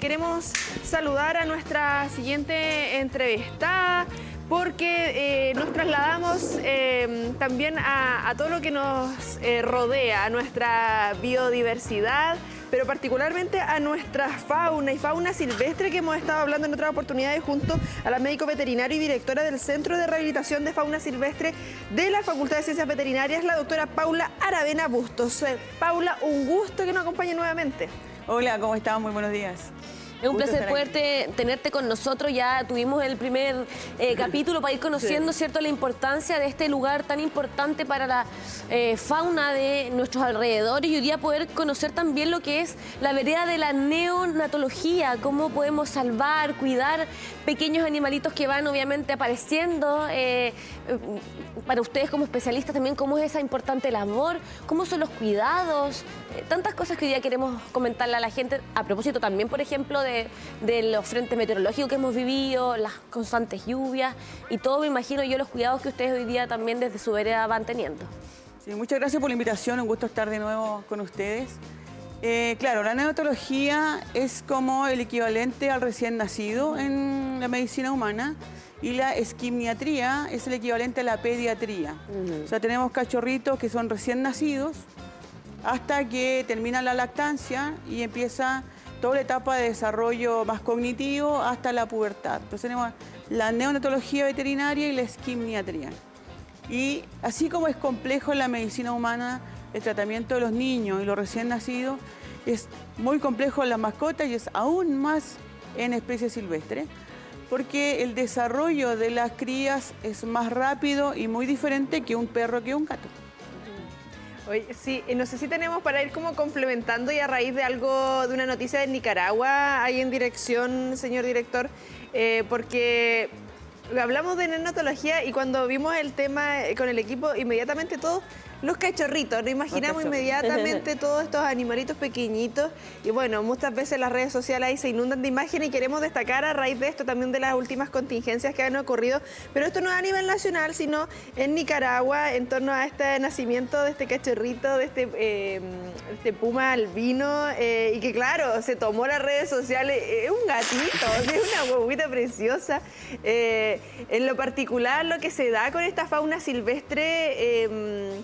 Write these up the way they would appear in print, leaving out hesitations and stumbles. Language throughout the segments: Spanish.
queremos saludar a nuestra siguiente entrevistada porque nos trasladamos también a todo lo que nos rodea, a nuestra biodiversidad, pero particularmente a nuestra fauna y fauna silvestre, que hemos estado hablando en otras oportunidades junto a la médico veterinario y directora del Centro de Rehabilitación de Fauna Silvestre de la Facultad de Ciencias Veterinarias, la doctora Paula Aravena Bustos. Paula, un gusto que nos acompañe nuevamente. Hola, ¿cómo estás? Muy buenos días. Es un placer poder tenerte con nosotros. Ya tuvimos el primer capítulo para ir conociendo, ¿cierto?, la importancia de este lugar tan importante para la fauna de nuestros alrededores, y hoy día poder conocer también lo que es la vereda de la neonatología, cómo podemos salvar, cuidar pequeños animalitos que van obviamente apareciendo. Para ustedes como especialistas también, cómo es esa importante labor, cómo son los cuidados, tantas cosas que hoy día queremos comentarle a la gente, a propósito también, por ejemplo, de los frentes meteorológicos que hemos vivido, las constantes lluvias y todo, me imagino yo, los cuidados que ustedes hoy día también desde su vereda van teniendo. Sí, muchas gracias por la invitación, un gusto estar de nuevo con ustedes. Claro, la neonatología es como el equivalente al recién nacido en la medicina humana, y la esquimniatría es el equivalente a la pediatría. O sea, tenemos cachorritos que son recién nacidos hasta que termina la lactancia y empieza toda la etapa de desarrollo más cognitivo hasta la pubertad. Entonces tenemos la neonatología veterinaria y la esquimniatría. Y así como es complejo en la medicina humana el tratamiento de los niños y los recién nacidos, es muy complejo en las mascotas y es aún más en especies silvestres, porque el desarrollo de las crías es más rápido y muy diferente que un perro que un gato. Oye, sí, no sé si tenemos para ir como complementando, y a raíz de algo, de una noticia de Nicaragua, ahí en dirección, señor director, porque hablamos de neonatología y cuando vimos el tema con el equipo, inmediatamente todos los cachorritos, nos imaginamos inmediatamente todos estos animalitos pequeñitos, y bueno, muchas veces las redes sociales ahí se inundan de imágenes, y queremos destacar a raíz de esto también de las últimas contingencias que han ocurrido, pero esto no es a nivel nacional, sino en Nicaragua, en torno a este nacimiento de este cachorrito, de este puma albino, y que claro, se tomó las redes sociales, es un gatito, es una huevita preciosa. En lo particular, lo que se da con esta fauna silvestre,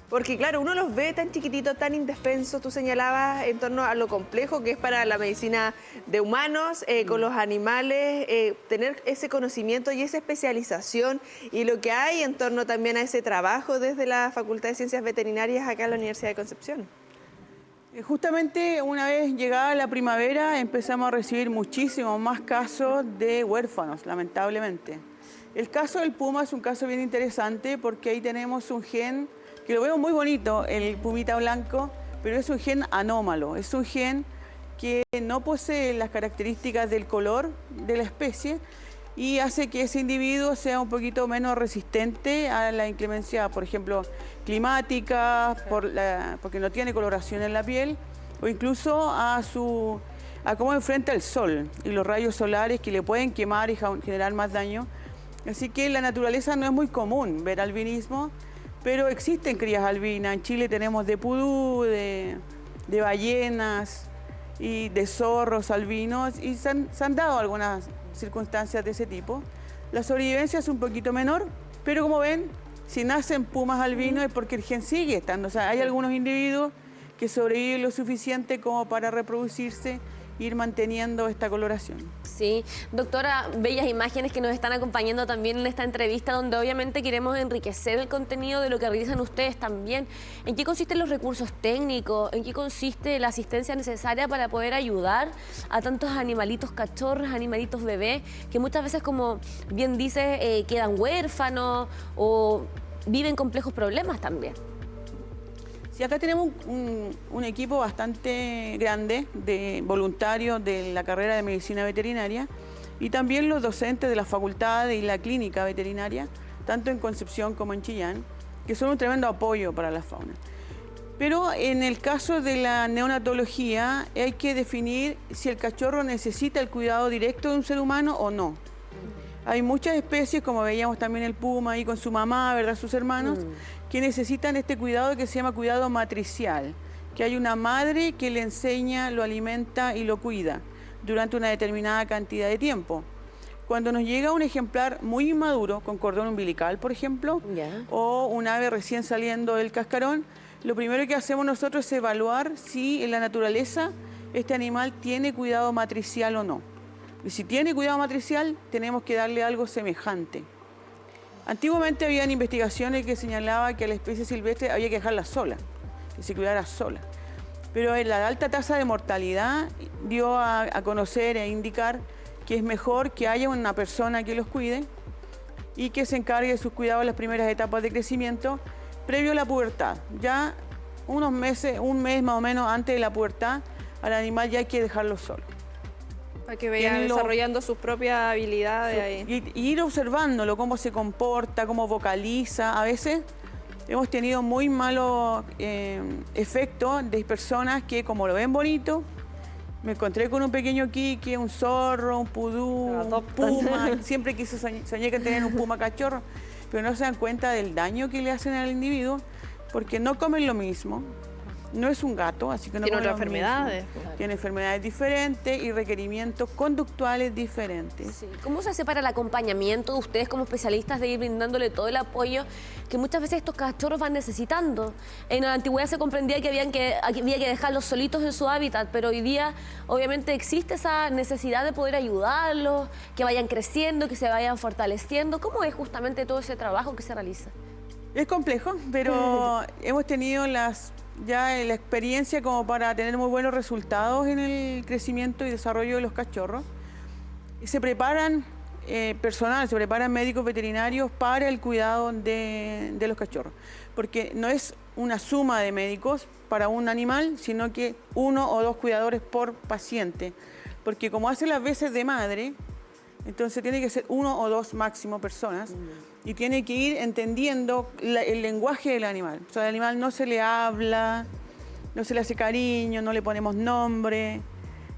porque claro, uno los ve tan chiquititos, tan indefensos, tú señalabas en torno a lo complejo que es para la medicina de humanos, con los animales, tener ese conocimiento y esa especialización, y lo que hay en torno también a ese trabajo desde la Facultad de Ciencias Veterinarias acá en la Universidad de Concepción. Justamente una vez llegada la primavera empezamos a recibir muchísimos más casos de huérfanos, lamentablemente. El caso del puma es un caso bien interesante porque ahí tenemos un gen que lo veo muy bonito, el pumita blanco, pero es un gen anómalo, es un gen que no posee las características del color de la especie y hace que ese individuo sea un poquito menos resistente a la inclemencia, por ejemplo, climática, porque no tiene coloración en la piel, o incluso a cómo enfrenta el sol y los rayos solares que le pueden quemar y generar más daño. Así que en la naturaleza no es muy común ver albinismo, pero existen crías albinas. En Chile tenemos de pudú, de ballenas y de zorros albinos, y se han dado algunas circunstancias de ese tipo. La sobrevivencia es un poquito menor, pero como ven, si nacen pumas albinos es porque el gen sigue estando. O sea, hay algunos individuos que sobreviven lo suficiente como para reproducirse e ir manteniendo esta coloración. Sí, doctora, bellas imágenes que nos están acompañando también en esta entrevista, donde obviamente queremos enriquecer el contenido de lo que realizan ustedes también. ¿En qué consisten los recursos técnicos? ¿En qué consiste la asistencia necesaria para poder ayudar a tantos animalitos cachorros, animalitos bebés, que muchas veces, como bien dices, quedan huérfanos o viven complejos problemas también? Sí, acá tenemos un equipo bastante grande de voluntarios de la carrera de medicina veterinaria y también los docentes de la facultad y la clínica veterinaria, tanto en Concepción como en Chillán, que son un tremendo apoyo para la fauna. Pero en el caso de la neonatología hay que definir si el cachorro necesita el cuidado directo de un ser humano o no. Hay muchas especies, como veíamos también el puma ahí con su mamá, ¿verdad?, sus hermanos, que necesitan este cuidado que se llama cuidado matricial, que hay una madre que le enseña, lo alimenta y lo cuida. durante una determinada cantidad de tiempo. Cuando nos llega un ejemplar muy inmaduro, con cordón umbilical, por ejemplo, o un ave recién saliendo del cascarón, lo primero que hacemos nosotros es evaluar si en la naturaleza este animal tiene cuidado matricial o no. Y si tiene cuidado matricial, tenemos que darle algo semejante. Antiguamente habían investigaciones que señalaban que a la especie silvestre había que dejarla sola, que se cuidara sola. Pero la alta tasa de mortalidad dio a conocer e indicar que es mejor que haya una persona que los cuide y que se encargue de sus cuidados en las primeras etapas de crecimiento previo a la pubertad. Ya unos meses, un mes más o menos antes de la pubertad, al animal ya hay que dejarlo solo. Para que vaya desarrollando sus propias habilidades ahí. Y ir observándolo, cómo se comporta, cómo vocaliza. A veces hemos tenido muy malos efectos de personas que, como lo ven bonito, me encontré con un pequeño quique, un zorro, un pudú, un puma. Siempre soñé que tener un puma cachorro, pero no se dan cuenta del daño que le hacen al individuo porque no comen lo mismo. No es un gato, así que no tiene otras enfermedades. Tiene enfermedades diferentes y requerimientos conductuales diferentes. Sí. ¿Cómo se hace para el acompañamiento de ustedes como especialistas de ir brindándole todo el apoyo que muchas veces estos cachorros van necesitando? En la antigüedad se comprendía que había que dejarlos solitos en su hábitat, pero hoy día obviamente existe esa necesidad de poder ayudarlos, que vayan creciendo, que se vayan fortaleciendo. ¿Cómo es justamente todo ese trabajo que se realiza? Es complejo, pero hemos tenido la experiencia como para tener muy buenos resultados en el crecimiento y desarrollo de los cachorros. Y se preparan personal, se preparan médicos veterinarios para el cuidado de los cachorros. Porque no es una suma de médicos para un animal, sino que 1 o 2 cuidadores por paciente. Porque como hace las veces de madre, entonces tiene que ser 1 o 2 máximo personas. Y tiene que ir entendiendo el lenguaje del animal. O sea, al animal no se le habla, no se le hace cariño, no le ponemos nombre.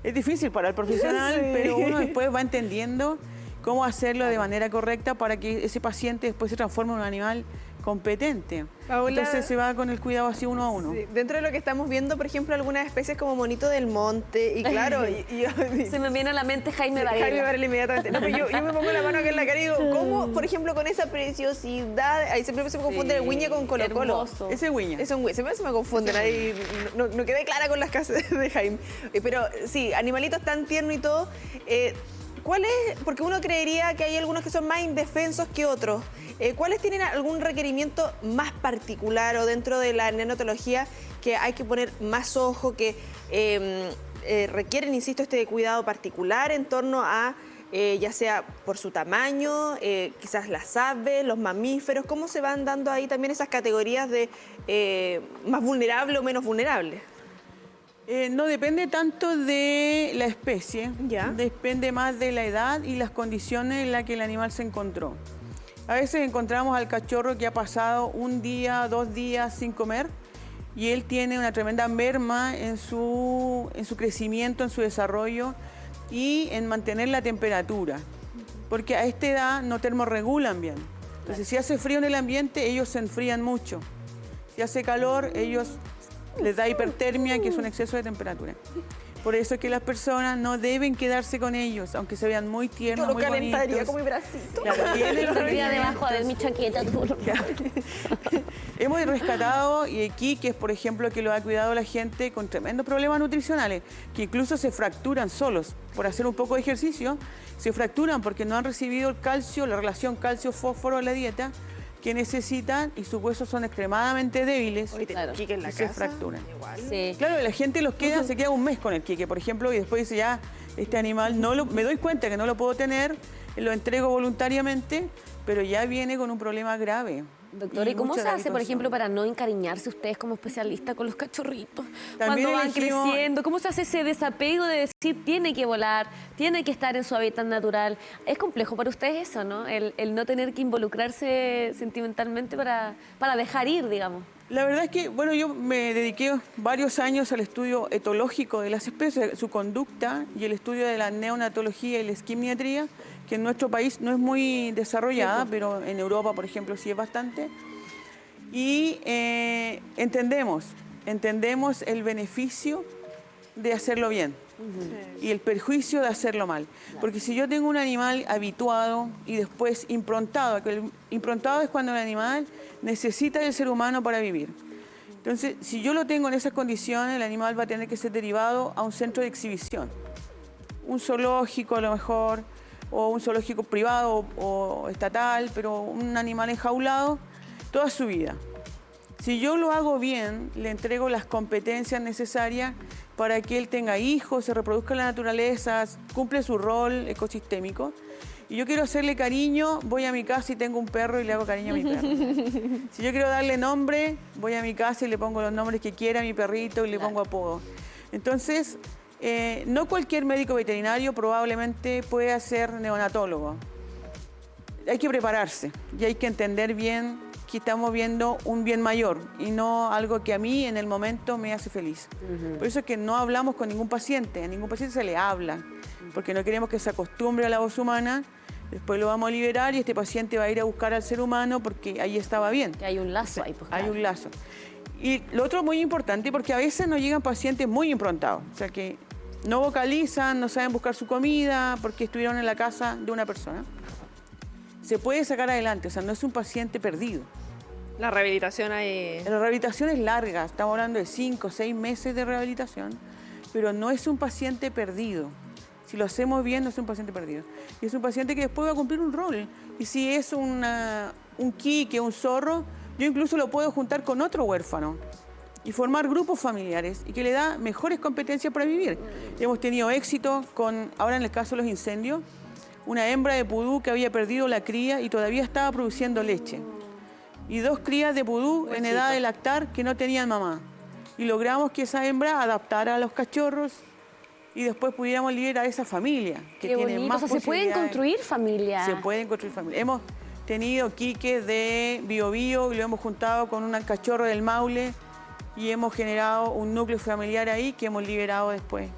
Es difícil para el profesional, pero uno después va entendiendo cómo hacerlo de manera correcta para que ese paciente después se transforme en un animal competente. Paula, entonces se va con el cuidado así 1 a 1. Sí, dentro de lo que estamos viendo, por ejemplo, algunas especies como monito del monte, y claro... se me viene a la mente Jaime Varela. Jaime Varela inmediatamente. No, pero yo me pongo la mano acá en la cara y digo, ¿cómo, por ejemplo, con esa preciosidad? Ahí siempre se me confunde el Huiñe con Colo-Colo. Ese Huiñe. Es un Huiñe, siempre se me confunden. Ahí no quedé clara con las casas de Jaime. Pero sí, animalitos tan tiernos y todo... ¿Cuál es? Porque uno creería que hay algunos que son más indefensos que otros. ¿Cuáles tienen algún requerimiento más particular o dentro de la neonatología que hay que poner más ojo, que requieren, insisto, este cuidado particular en torno a, ya sea por su tamaño, quizás las aves, los mamíferos? ¿Cómo se van dando ahí también esas categorías de más vulnerable o menos vulnerable? No depende tanto de la especie, ¿Ya? Depende más de la edad y las condiciones en las que el animal se encontró. A veces encontramos al cachorro que ha pasado 1 día, 2 días sin comer y él tiene una tremenda merma en su crecimiento, en su desarrollo y en mantener la temperatura, porque a esta edad no termorregulan bien. Entonces, si hace frío en el ambiente, ellos se enfrían mucho. Si hace calor, les da hipertermia, que es un exceso de temperatura. Por eso es que las personas no deben quedarse con ellos, aunque se vean muy tiernos, muy bonitos. Lo calentaría con mi bracito. Claro, Tendría debajo de mi chaqueta. Hemos rescatado quiques, por ejemplo, que lo ha cuidado la gente con tremendos problemas nutricionales, que incluso se fracturan solos por hacer un poco de ejercicio. Se fracturan porque no han recibido el calcio, la relación calcio-fósforo en la dieta que necesitan y sus huesos son extremadamente débiles. Claro. Y se fracturan. Sí. Claro, la gente se queda 1 mes con el quique, por ejemplo, y después dice ya, este animal me doy cuenta que no lo puedo tener, lo entrego voluntariamente, pero ya viene con un problema grave. Doctora, ¿y cómo se hace, por ejemplo, para no encariñarse ustedes como especialista con los cachorritos? También cuando van creciendo, ¿cómo se hace ese desapego de decir tiene que volar, tiene que estar en su hábitat natural? Es complejo para ustedes eso, ¿no? El no tener que involucrarse sentimentalmente para dejar ir, digamos. La verdad es que, bueno, yo me dediqué varios años al estudio etológico de las especies, su conducta y el estudio de la neonatología y la esquimniatría, que en nuestro país no es muy desarrollada, pero en Europa, por ejemplo, sí es bastante. Y entendemos el beneficio de hacerlo bien. y el perjuicio de hacerlo mal. Porque si yo tengo un animal habituado y después improntado, que el improntado es cuando el animal necesita del ser humano para vivir. Entonces, si yo lo tengo en esas condiciones, el animal va a tener que ser derivado a un centro de exhibición. Un zoológico a lo mejor, o un zoológico privado o estatal, pero un animal enjaulado toda su vida. Si yo lo hago bien, le entrego las competencias necesarias para que él tenga hijos, se reproduzca en la naturaleza, cumple su rol ecosistémico. Y yo quiero hacerle cariño, voy a mi casa y tengo un perro y le hago cariño a mi perro. Si yo quiero darle nombre, voy a mi casa y le pongo los nombres que quiera a mi perrito y le pongo apodo. Entonces, no cualquier médico veterinario probablemente puede ser neonatólogo. Hay que prepararse y hay que entender bien que estamos viendo un bien mayor y no algo que a mí en el momento me hace feliz. Por eso es que no hablamos con ningún paciente, a ningún paciente se le habla, porque no queremos que se acostumbre a la voz humana, después lo vamos a liberar y este paciente va a ir a buscar al ser humano porque ahí estaba bien. Que hay un lazo ahí, pues, claro. Hay un lazo. Y lo otro muy importante, porque a veces nos llegan pacientes muy improntados, o sea que no vocalizan, no saben buscar su comida porque estuvieron en la casa de una persona. Se puede sacar adelante, o sea, no es un paciente perdido. La rehabilitación ahí... La rehabilitación es larga, estamos hablando de 5 o 6 meses de rehabilitación, pero no es un paciente perdido. Si lo hacemos bien, no es un paciente perdido. Y es un paciente que después va a cumplir un rol. Y si es un quique, un zorro, yo incluso lo puedo juntar con otro huérfano y formar grupos familiares y que le da mejores competencias para vivir. Hemos tenido éxito con, ahora en el caso de los incendios, una hembra de pudú que había perdido la cría y todavía estaba produciendo leche. Y 2 crías de pudú en edad de lactar que no tenían mamá. Y logramos que esa hembra adaptara a los cachorros y después pudiéramos liberar a esa familia que tiene más posibilidades. Se pueden construir familias. Se pueden construir familias. Hemos tenido quiques de Biobío y lo hemos juntado con un cachorro del Maule y hemos generado un núcleo familiar ahí que hemos liberado después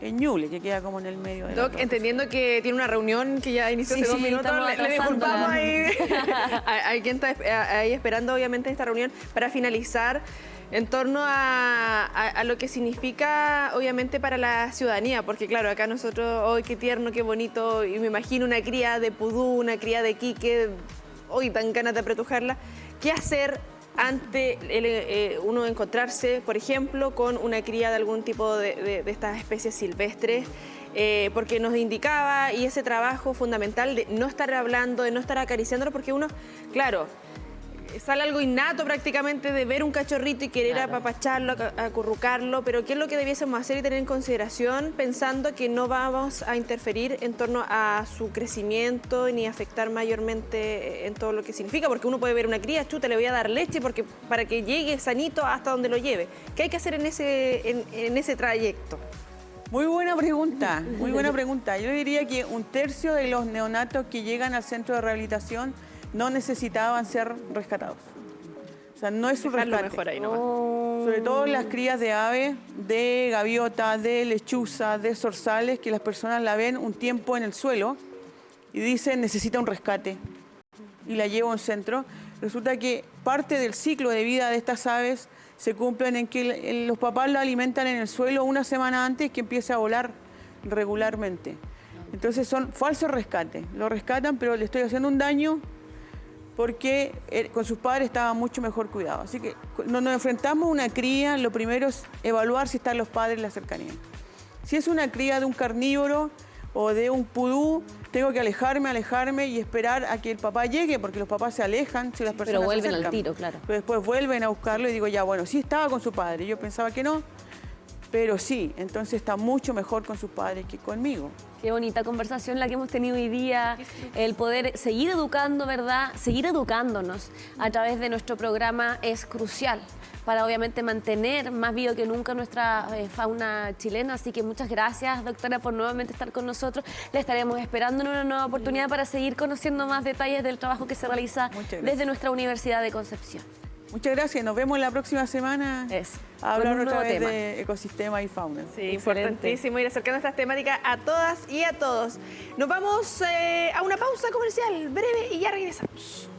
en Ñuble, que queda como en el medio de Doc, entendiendo que tiene una reunión que ya inició hace 2 minutos, le disculpamos ahí. Hay quien está ahí esperando, obviamente, esta reunión para finalizar en torno a lo que significa, obviamente, para la ciudadanía. Porque, claro, acá nosotros, hoy qué tierno, qué bonito, y me imagino una cría de pudú, una cría de quique, hoy tan ganas de apretujarla. ¿Qué hacer ante uno encontrarse, por ejemplo, con una cría de algún tipo de estas especies silvestres? Porque nos indicaba, y ese trabajo fundamental de no estar hablando, de no estar acariciándolo, porque uno, claro, sale algo innato prácticamente de ver un cachorrito y querer apapacharlo, acurrucarlo, pero ¿qué es lo que debiésemos hacer y tener en consideración pensando que no vamos a interferir en torno a su crecimiento ni afectar mayormente en todo lo que significa? Porque uno puede ver una cría, chuta, le voy a dar leche porque para que llegue sanito hasta donde lo lleve. ¿Qué hay que hacer en ese trayecto? Muy buena pregunta, muy buena pregunta. Yo diría que 1/3 de los neonatos que llegan al centro de rehabilitación no necesitaban ser rescatados. O sea, no es un rescate. Mejor ahí nomás. Sobre todo las crías de ave, de gaviota, de lechuza, de zorzales, que las personas la ven un tiempo en el suelo y dicen necesita un rescate y la llevo a un centro. Resulta que parte del ciclo de vida de estas aves se cumplen en que los papás la alimentan en el suelo una semana antes que empiece a volar regularmente. Entonces son falsos rescates. Lo rescatan, pero le estoy haciendo un daño porque con sus padres estaba mucho mejor cuidado. Así que cuando nos enfrentamos a una cría, lo primero es evaluar si están los padres en la cercanía. Si es una cría de un carnívoro o de un pudú, tengo que alejarme y esperar a que el papá llegue, porque los papás se alejan si las personas pero vuelven se acercan. al tiro, claro. Pero después vuelven a buscarlo y digo, ya, bueno, sí estaba con su padre. Yo pensaba que no, pero sí, entonces está mucho mejor con sus padres que conmigo. Qué bonita conversación la que hemos tenido hoy día, el poder seguir educando, ¿verdad? Seguir educándonos a través de nuestro programa es crucial para obviamente mantener más vivo que nunca nuestra fauna chilena. Así que muchas gracias, doctora, por nuevamente estar con nosotros. Le estaremos esperando en una nueva oportunidad para seguir conociendo más detalles del trabajo que se realiza desde nuestra Universidad de Concepción. Muchas gracias, nos vemos la próxima semana a hablar otra vez de ecosistema y fauna. Sí, importantísimo ir acercando estas temáticas a todas y a todos. Nos vamos a una pausa comercial breve y ya regresamos.